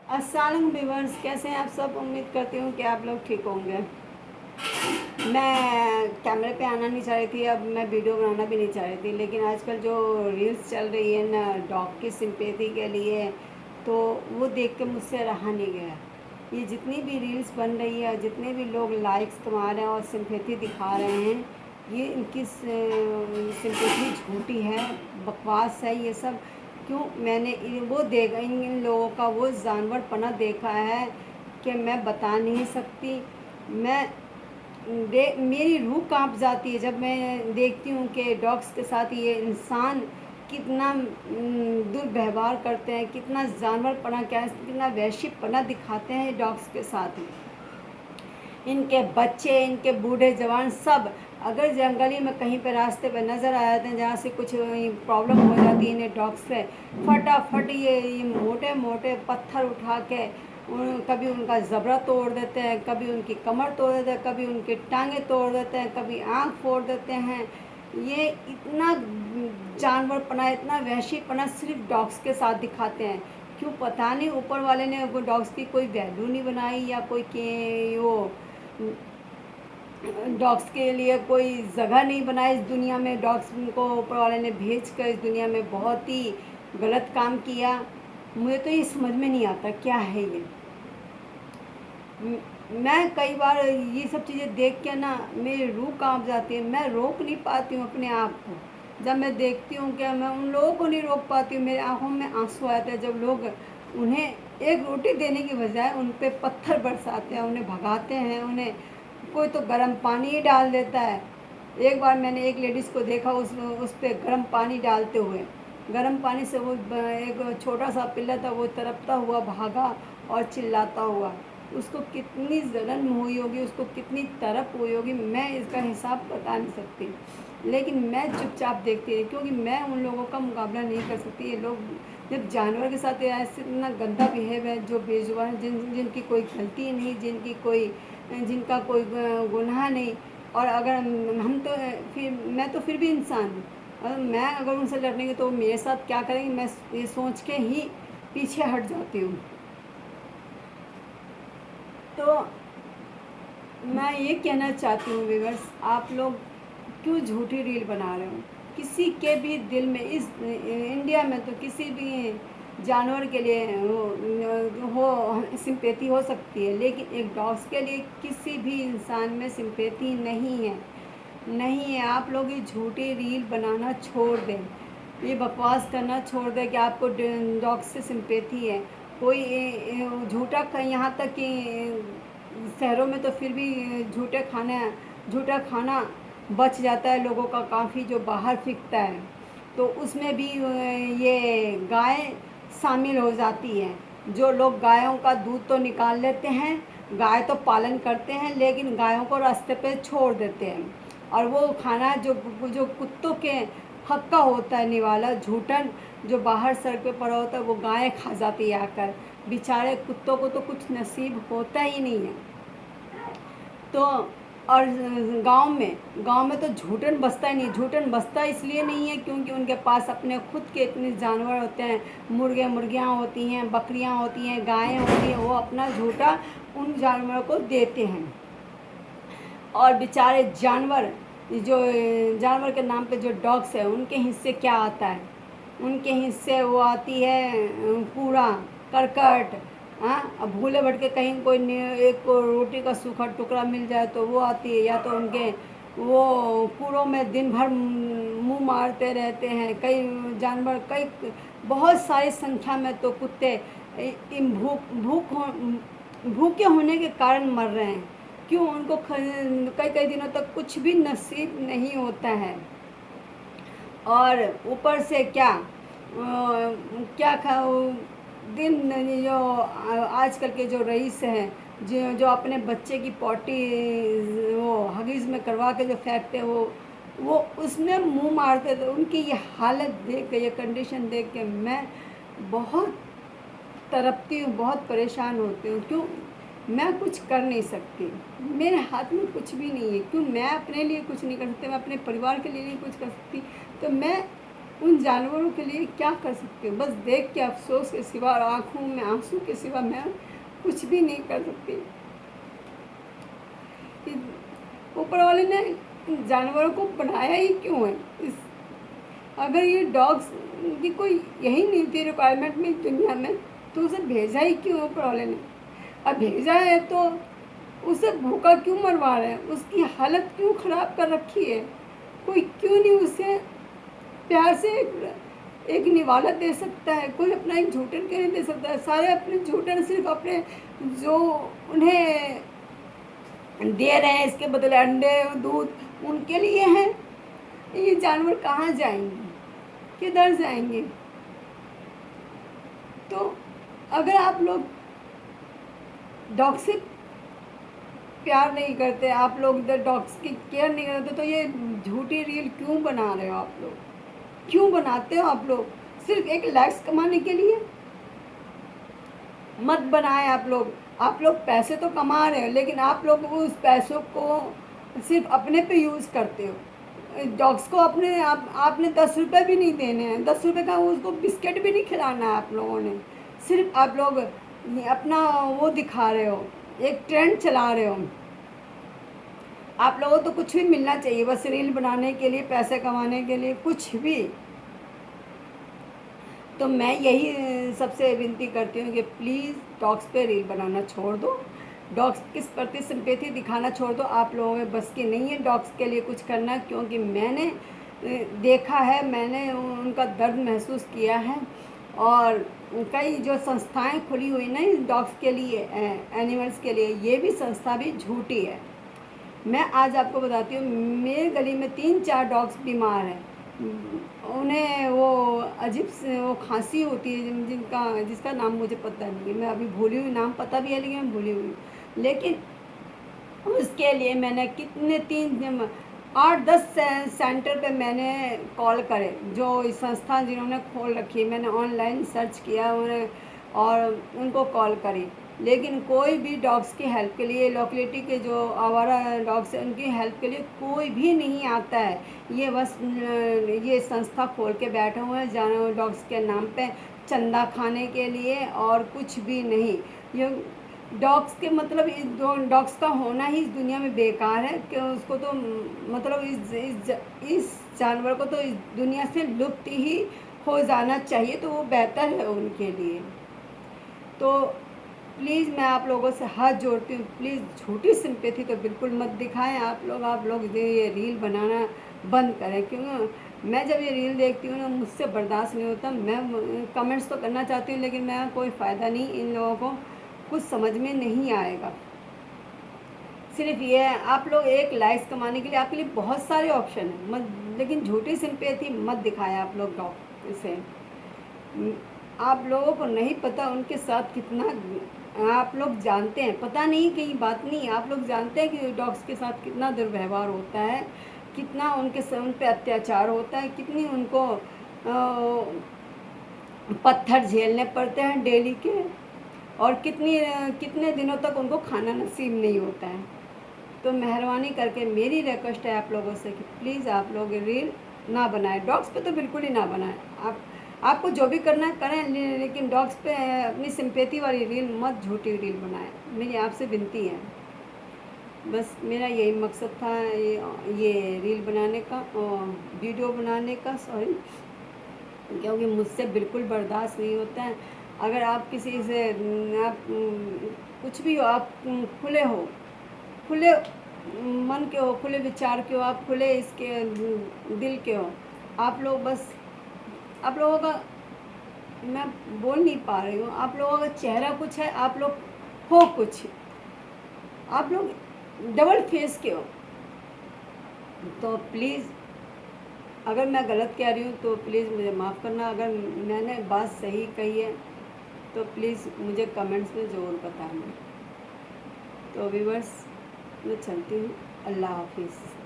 अस्सलाम व्यूअर्स, कैसे हैं आप सब। उम्मीद करती हूँ कि आप लोग ठीक होंगे। मैं कैमरे पे आना नहीं चाह रही थी, अब मैं वीडियो बनाना भी नहीं चाह रही थी, लेकिन आजकल जो रील्स चल रही है ना डॉग की सिंपैथी के लिए, तो वो देख के मुझसे रहा नहीं गया। ये जितनी भी रील्स बन रही है, जितने भी लोग लाइक्स कमा रहे हैं और सिंपैथी दिखा रहे हैं, ये इनकी सिंपैथी झूठी है, बकवास है ये सब। क्यों मैंने वो देखा, इन लोगों का वो जानवरपना देखा है कि मैं बता नहीं सकती। मैं मेरी रूह कांप जाती है जब मैं देखती हूँ कि डॉग्स के साथ ये इंसान कितना दुर्व्यवहार करते हैं, कितना जानवरपना, क्या कितना वैश्यपना दिखाते हैं डॉग्स के साथ। इनके बच्चे, इनके बूढ़े जवान सब अगर जंगली में कहीं पे रास्ते पे नज़र आ जाते हैं जहाँ से कुछ प्रॉब्लम हो जाती है इन्हें डॉग से, फटाफट ये मोटे मोटे पत्थर उठा के कभी उनका ज़बरा तोड़ देते हैं, कभी उनकी कमर तोड़ देते हैं, कभी उनकी टांगें तोड़ देते हैं, कभी आँख फोड़ देते हैं। ये इतना जानवरपना, इतना वहशीपना सिर्फ डॉग्स के साथ दिखाते हैं। क्यों पता नहीं ऊपर वाले ने डॉग्स की कोई वैल्यू नहीं बनाई, या कोई के वो डॉग्स के लिए कोई जगह नहीं बनाई इस दुनिया में। डॉग्स को ऊपर वाले ने भेज कर इस दुनिया में बहुत ही गलत काम किया। मुझे तो ये समझ में नहीं आता क्या है ये। मैं कई बार ये सब चीज़ें देख के ना मेरी रूह कांप जाती है। मैं रोक नहीं पाती हूँ अपने आप को। जब मैं देखती हूँ कि मैं उन लोगों को नहीं रोक पाती हूँ, मेरे आँखों में आंसू आते हैं जब लोग उन्हें एक रोटी देने की बजाय उन पे पत्थर बरसाते हैं, उन्हें भगाते हैं, उन्हें कोई तो गर्म पानी ही डाल देता है। एक बार मैंने एक लेडीज़ को देखा उस पे गर्म पानी डालते हुए। गर्म पानी से वो एक छोटा सा पिल्ला था, वो तड़पता हुआ भागा और चिल्लाता हुआ। उसको कितनी जलन हुई होगी, उसको कितनी तड़प हुई होगी, मैं इसका हिसाब बता नहीं सकती। लेकिन मैं चुपचाप देखती रही, क्योंकि मैं उन लोगों का मुकाबला नहीं कर सकती। ये लोग जब जानवर के साथ ऐसे इतना गंदा बिहेव है, जो बेजुबान, जिनकी कोई गलती नहीं, जिनका कोई गुनाह नहीं, और अगर हम तो फिर भी इंसान हूँ। और मैं अगर उनसे लड़ने तो मेरे साथ क्या करेंगे, मैं ये सोच के ही पीछे हट जाती हूँ। तो मैं ये कहना चाहती हूँ व्यूअर्स, आप लोग क्यों झूठी रील बना रहे हो। किसी के भी दिल में, इस इंडिया में तो किसी भी जानवर के लिए हो सिंपैथी हो सकती है, लेकिन एक डॉग्स के लिए किसी भी इंसान में सिंपैथी नहीं है। नहीं है। आप लोग ये झूठी रील बनाना छोड़ दें, ये बकवास करना छोड़ दें कि आपको डॉग्स से सिंपैथी है। कोई झूठा, यहाँ तक कि शहरों में तो फिर भी झूठा खाना बच जाता है लोगों का काफ़ी, जो बाहर फिकता है, तो उसमें भी ये गाय शामिल हो जाती है। जो लोग गायों का दूध तो निकाल लेते हैं, गाय तो पालन करते हैं, लेकिन गायों को रास्ते पे छोड़ देते हैं, और वो खाना जो जो कुत्तों के हक का होता है, निवाला झूठन जो बाहर सड़क पे पड़ा होता है, वो गायें खा जाती है आकर। बेचारे कुत्तों को तो कुछ नसीब होता ही नहीं है। तो और गांव में तो झूठन बसता ही नहीं। झूठन बसता इसलिए नहीं है क्योंकि उनके पास अपने खुद के इतने जानवर होते हैं, मुर्गे मुर्गियाँ होती हैं, बकरियाँ होती हैं, गायें होती हैं, वो अपना झूठा उन जानवरों को देते हैं। और बेचारे जानवर के नाम पे जो डॉग्स है, उनके हिस्से क्या आता है। उनके हिस्से वो आती है कूड़ा करकट। हाँ, अब भूले भटके कहीं एक को रोटी का सूखा टुकड़ा मिल जाए तो वो आती है, या तो उनके वो कूड़ों में दिन भर मुंह मारते रहते हैं। कई जानवर, कई बहुत सारी संख्या में तो कुत्ते भूखे होने के कारण मर रहे हैं। क्यों, उनको कई कई दिनों तक कुछ भी नसीब नहीं होता है। और ऊपर से क्या क्या खा दिन जो आजकल के जो रईस हैं, जो अपने बच्चे की पॉटी वो हगीज़ में करवा के जो फेंकते हैं, वो उसमें मुंह मारते थे। उनकी ये हालत देख के, ये कंडीशन देख के मैं बहुत तड़पती हूँ, बहुत परेशान होती हूँ। क्यों, मैं कुछ कर नहीं सकती, मेरे हाथ में कुछ भी नहीं है। क्यों, मैं अपने लिए कुछ नहीं कर सकती, मैं अपने परिवार के लिए नहीं कुछ कर सकती, तो मैं उन जानवरों के लिए क्या कर सकती हूँ? बस देख के अफ़सोस के सिवा और आँखों में आँसू के सिवा मैं कुछ भी नहीं कर सकती। कि ऊपर वाले ने इन जानवरों को बनाया ही क्यों है? अगर ये डॉग्स की कोई यही नहीं थी रिक्वायरमेंट में इस दुनिया में, तो उसे भेजा ही क्यों ऊपर वाले ने? अब भेजा है तो उसे भूखा क्यों मरवा रहे हैं? उसकी हालत क्यों ख़राब कर रखी है? कोई क्यों नहीं उसे प्यार से एक निवाला दे सकता है? कोई अपना एक झूठन क्यों नहीं दे सकता है? सारे अपने झूठन सिर्फ अपने जो उन्हें दे रहे हैं इसके बदले अंडे दूध उनके लिए हैं। ये जानवर कहाँ जाएंगे, किधर जाएंगे? तो अगर आप लोग डॉग से प्यार नहीं करते, आप लोग इधर डॉग्स की केयर नहीं करते, तो ये झूठी रील क्यों बना रहे हो आप लोग? क्यों बनाते हो आप लोग? सिर्फ एक लाइक्स कमाने के लिए? मत बनाएं आप लोग। आप लोग पैसे तो कमा रहे हो, लेकिन आप लोग उस पैसों को सिर्फ अपने पे यूज़ करते हो। डॉग्स को आपने 10 रुपये भी नहीं देने हैं, 10 रुपये का उसको बिस्किट भी नहीं खिलाना है आप लोगों ने। सिर्फ आप लोग अपना वो दिखा रहे हो, एक ट्रेंड चला रहे हो। आप लोगों को तो कुछ भी मिलना चाहिए, बस रील बनाने के लिए, पैसे कमाने के लिए, कुछ भी। तो मैं यही सबसे विनती करती हूँ कि प्लीज़ डॉग्स पे रील बनाना छोड़ दो, डॉग्स किस प्रति सिंपैथी दिखाना छोड़ दो। आप लोगों में बस की नहीं है डॉग्स के लिए कुछ करना, क्योंकि मैंने देखा है, मैंने उनका दर्द महसूस किया है। और कई जो संस्थाएं खुली हुई ना डॉग्स के लिए, एनिमल्स के लिए, ये भी संस्था भी झूठी है। मैं आज आपको बताती हूँ, मेरे गली में 3-4 डॉग्स बीमार हैं। उन्हें वो अजीब से वो खांसी होती है जिसका नाम मुझे पता नहीं है, मैं अभी भूली हुई, नाम पता भी है लेकिन मैं भूली हुई। लेकिन उसके लिए मैंने कितने 8-10 सेंटर पे मैंने कॉल करे, जो इस संस्था जिन्होंने खोल रखी है, मैंने ऑनलाइन सर्च किया उन्हें और उनको कॉल करी, लेकिन कोई भी डॉग्स की हेल्प के लिए, लोकेलिटी के जो आवारा डॉग्स हैं उनकी हेल्प के लिए कोई भी नहीं आता है। ये बस ये संस्था खोल के बैठे हुए हैं जानवर डॉग्स के नाम पे, चंदा खाने के लिए और कुछ भी नहीं। ये डॉग्स के मतलब डॉग्स का होना ही इस दुनिया में बेकार है कि उसको तो मतलब इस जानवर को तो इस दुनिया से लुप्त ही हो जाना चाहिए, तो वो बेहतर है उनके लिए। तो प्लीज़ मैं आप लोगों से हाथ जोड़ती हूँ, प्लीज़ झूठी सिंपैथी तो बिल्कुल मत दिखाएं आप लोग ये रील बनाना बंद करें, क्योंकि मैं जब ये रील देखती हूँ ना, मुझसे बर्दाश्त नहीं होता। मैं कमेंट्स तो करना चाहती हूँ, लेकिन मैं कोई फ़ायदा नहीं, इन लोगों को कुछ समझ में नहीं आएगा। सिर्फ ये है, आप लोग एक लाइक्स कमाने के लिए आपके लिए बहुत सारे ऑप्शन हैं, मत, लेकिन झूठी सिंपैथी मत दिखाएं आप लोग डॉग से। आप लोगों को नहीं पता उनके साथ कितना, आप लोग जानते हैं, पता नहीं कहीं बात नहीं, आप लोग जानते हैं कि डॉग्स के साथ कितना दुर्व्यवहार होता है, कितना उन पे अत्याचार होता है, कितनी उनको पत्थर झेलने पड़ते हैं डेली के, और कितने दिनों तक उनको खाना नसीब नहीं होता है। तो मेहरबानी करके मेरी रिक्वेस्ट है आप लोगों से कि प्लीज़ आप लोग रील ना बनाएं, डॉग्स पे तो बिल्कुल ही ना बनाएं। आपको जो भी करना है करें, लेकिन डॉग्स पे अपनी सिंपैथी वाली रील मत, झूठी रील बनाएं, मेरी आपसे विनती है। बस मेरा यही मकसद था ये रील बनाने का और वीडियो बनाने का, सॉरी, क्योंकि मुझसे बिल्कुल बर्दाश्त नहीं होता है। अगर आप किसी से आप कुछ भी हो, आप खुले हो, खुले मन के हो, खुले विचार के हो, आप खुले इसके दिल के हो, आप लोग बस, आप लोगों का, मैं बोल नहीं पा रही हूँ, आप लोगों का चेहरा कुछ है, आप लोग हो कुछ, आप लोग डबल फेस के हो। तो प्लीज़ अगर मैं गलत कह रही हूँ तो प्लीज़ मुझे माफ़ करना, अगर मैंने बात सही कही है तो प्लीज़ मुझे कमेंट्स में ज़रूर बताना। तो व्यूअर्स मैं चलती हूँ, अल्लाह हाफिज़।